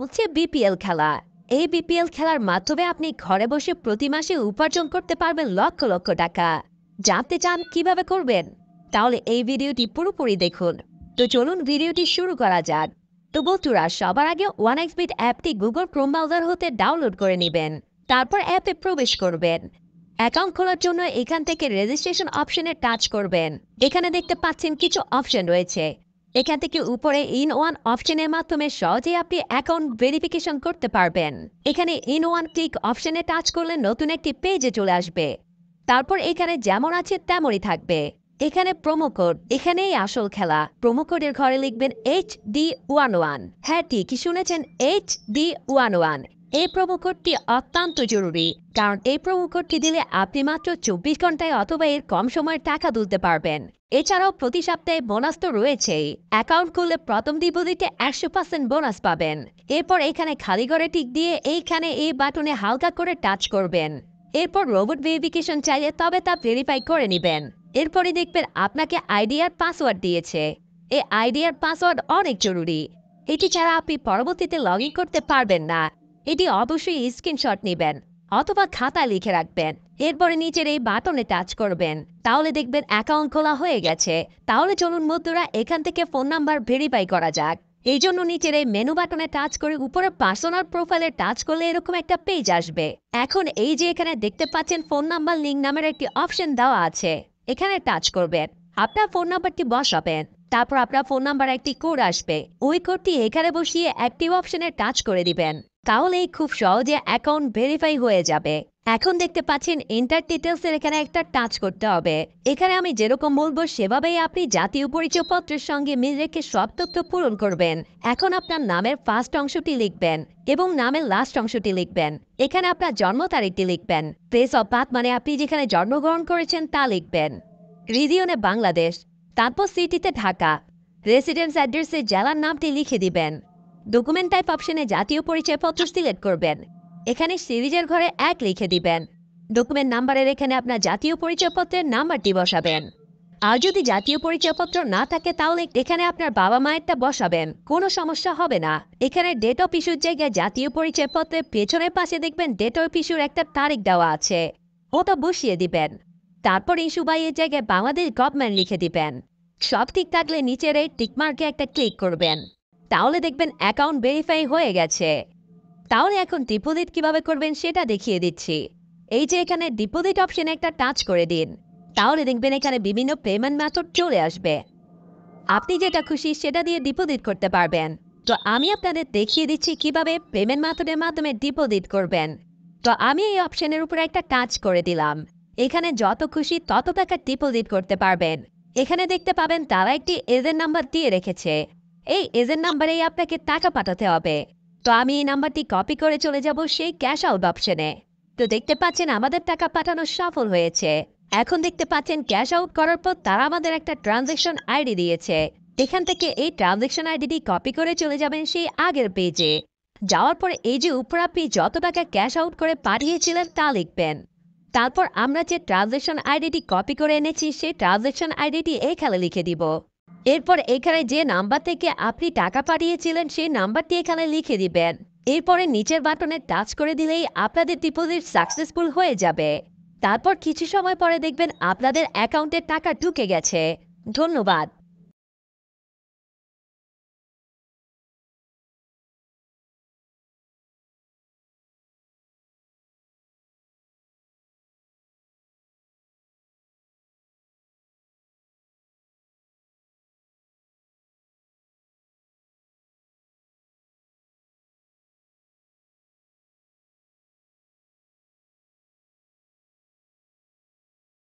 হচ্ছে বিপিএল খেলা। এই বিপিএল খেলার মাধ্যমে আপনি ঘরে বসে প্রতি মাসে উপার্জন করতে পারবেন লক্ষ লক্ষ টাকা। জানতে চান কিভাবে করবেন? তাহলে এই ভিডিওটি পুরোপুরি দেখুন। তো চলুন ভিডিওটি শুরু করা যাক। তো বন্ধুরা, সবার আগে ওয়ানএক্সবিট অ্যাপটি গুগল ক্রোম ব্রাউজার হতে ডাউনলোড করে নেবেন। তারপর অ্যাপে প্রবেশ করবেন। অ্যাকাউন্ট খোলার জন্য এখান থেকে রেজিস্ট্রেশন অপশনে টাচ করবেন। এখানে দেখতে পাচ্ছেন কিছু অপশন রয়েছে। এখান থেকে উপরে ইন ওয়ান অপশনের মাধ্যমে সহজেই আপনি অ্যাকাউন্ট ভেরিফিকেশন করতে পারবেন। এখানে ইন ওয়ান ক্লিক অপশনে টাচ করলে নতুন একটি পেজে চলে আসবে। তারপর এখানে যেমন আছে তেমনই থাকবে। এখানে প্রোমো কোড, এখানেই আসল খেলা। প্রোমো কোডের ঘরে লিখবেন HD11। হ্যাঁ, ঠিকই শুনেছেন, HD11। এই প্রোমো কোডটি অত্যন্ত জরুরি, কারণ এই প্রোমো কোডটি দিলে আপনি মাত্র 24 ঘন্টায় অথবা এর কম সময়ে টাকা তুলতে পারবেন। এছাড়াও প্রতি সপ্তাহে বোনাস তো রয়েছেই। অ্যাকাউন্ট খুললে প্রথম ডিপোজিটে 100% বোনাস পাবেন। এরপর এখানে খালি ঘরে টিক দিয়ে এইখানে এই বাটনে হালকা করে টাচ করবেন। এরপর রোবট ভেরিফিকেশন চাইলে তবে তা ভেরিফাই করে নেবেন। এরপরে দেখবেন আপনাকে আইডি আর পাসওয়ার্ড দিয়েছে। এই আইডি আর পাসওয়ার্ড অনেক জরুরি। এটি ছাড়া আপনি পরবর্তীতে লগ ইন করতে পারবেন না। এটি অবশ্যই স্ক্রিনশট নেবেন অথবা খাতায় লিখে রাখবেন। এরপরে নিচের এই বাটনে টাচ করবেন। তাহলে দেখবেন অ্যাকাউন্ট খোলা হয়ে গেছে। তাহলে চলুন বন্ধুরা, এখান থেকে ফোন নাম্বার ভেরিফাই করা যাক। এই জন্য নিচের এই মেনু বাটনে টাচ করে উপরে পার্সোনাল প্রোফাইলে টাচ করলে এরকম একটা পেজ আসবে। এখন এই যে এখানে দেখতে পাচ্ছেন ফোন নাম্বার লিঙ্ক নামের একটি অপশন দেওয়া আছে। এখানে টাচ করবেন। আপনার ফোন নাম্বারটি বসাবেন। তারপর আপনার ফোন নাম্বার একটি কোড আসবে। ওই কোডটি এখানে বসিয়ে অ্যাক্টিভ অপশনে টাচ করে দিবেন। তাহলেই খুব সহজে অ্যাকাউন্ট ভেরিফাই হয়ে যাবে। এখন দেখতে পাচ্ছেন এন্টার ডিটেলস এর এখানে একটা টাচ করতে হবে। এখানে আমি যেরকম বলবো সেভাবেই আপনি জাতীয় পরিচয়পত্রের সঙ্গে মিল রেখে সব তথ্য পূরণ করবেন। এখন আপনার নামের ফার্স্ট অংশটি লিখবেন এবং নামের লাস্ট অংশটি লিখবেন। এখানে আপনার জন্ম তারিখটি লিখবেন। প্লেস অফ বার্থ মানে আপনি যেখানে জন্মগ্রহণ করেছেন তা লিখবেন। রিজিয়নে বাংলাদেশ, তারপর সিটিতে ঢাকা। রেসিডেন্স অ্যাড্রেসে জেলার নামটি লিখে দিবেন। ডকুমেন্ট টাইপ অপশনে জাতীয় পরিচয়পত্র সিলেক্ট করবেন। এখানে সিরিজের ঘরে 1 লিখে দিবেন। ডকুমেন্ট নাম্বারের এখানে আপনার জাতীয় পরিচয়পত্রের নাম্বারটি বসাবেন। আর যদি জাতীয় পরিচয়পত্র না থাকে তাহলে এখানে আপনার বাবা মায়েরটা বসাবেন, কোনো সমস্যা হবে না। এখানে ডেট অফ ইস্যুর জায়গায় জাতীয় পরিচয়পত্রের পেছনের পাশে দেখবেন ডেট অফ ইস্যুর একটা তারিখ দেওয়া আছে, ওটা বসিয়ে দিবেন। তারপর ইস্যু বাইয়ের জায়গায় বাংলাদেশ গভর্নমেন্ট লিখে দিবেন। সব ঠিক থাকলে নিচের এই টিকমার্কে একটা ক্লিক করবেন। তাহলে দেখবেন অ্যাকাউন্ট ভেরিফাই হয়ে গেছে। তাহলে এখন ডিপোজিট কিভাবে করবেন সেটা দেখিয়ে দিচ্ছি। এই যে এখানে ডিপোজিট অপশনে একটা টাচ করে দিন। তাহলে দেখবেন এখানে বিভিন্ন পেমেন্ট মেথড চলে আসবে। আপনি যেটা খুশি সেটা দিয়ে ডিপোজিট করতে পারবেন। তো আমি আপনাদের দেখিয়ে দিচ্ছি কিভাবে পেমেন্ট মেথডের মাধ্যমে ডিপোজিট করবেন। তো আমি এই অপশনের উপরে একটা টাচ করে দিলাম। এখানে যত খুশি তত টাকা ডিপোজিট করতে পারবেন। এখানে দেখতে পাবেন তারা একটি এজেন্ট নাম্বার দিয়ে রেখেছে। এই এজেন্ট নাম্বারেই আপনাকে টাকা পাঠাতে হবে। তো আমি এই নাম্বারটি কপি করে চলে যাব সেই ক্যাশ আউট অপশনে। তো দেখতে পাচ্ছেন আমাদের টাকা পাঠানো সফল হয়েছে। এখন দেখতে পাচ্ছেন ক্যাশ আউট করার পর তারা আমাদের একটা ট্রানজ্যাকশন আইডি দিয়েছে। এখান থেকে এই ট্রানজ্যাকশন আইডিটি কপি করে চলে যাবেন সেই আগের পেজে। যাওয়ার পরে এই যে উপরে আপনি যত টাকা ক্যাশ আউট করে পাঠিয়েছিলেন তা লিখবেন। তারপর আমরা যে ট্রানজ্যাকশন আইডিটি কপি করে এনেছি সেই ট্রানজ্যাকশন আইডিটি এখানে লিখে দিব। এরপর এখানে যে নাম্বার থেকে আপনি টাকা পাঠিয়েছিলেন সেই নাম্বারটি এখানে লিখে দিবেন। এরপরে নিচের বাটনে টাচ করে দিলেই আপনাদের ডিপোজিট সাকসেসফুল হয়ে যাবে। তারপর কিছু সময় পরে দেখবেন আপনাদের অ্যাকাউন্টে টাকা ঢুকে গেছে। ধন্যবাদ।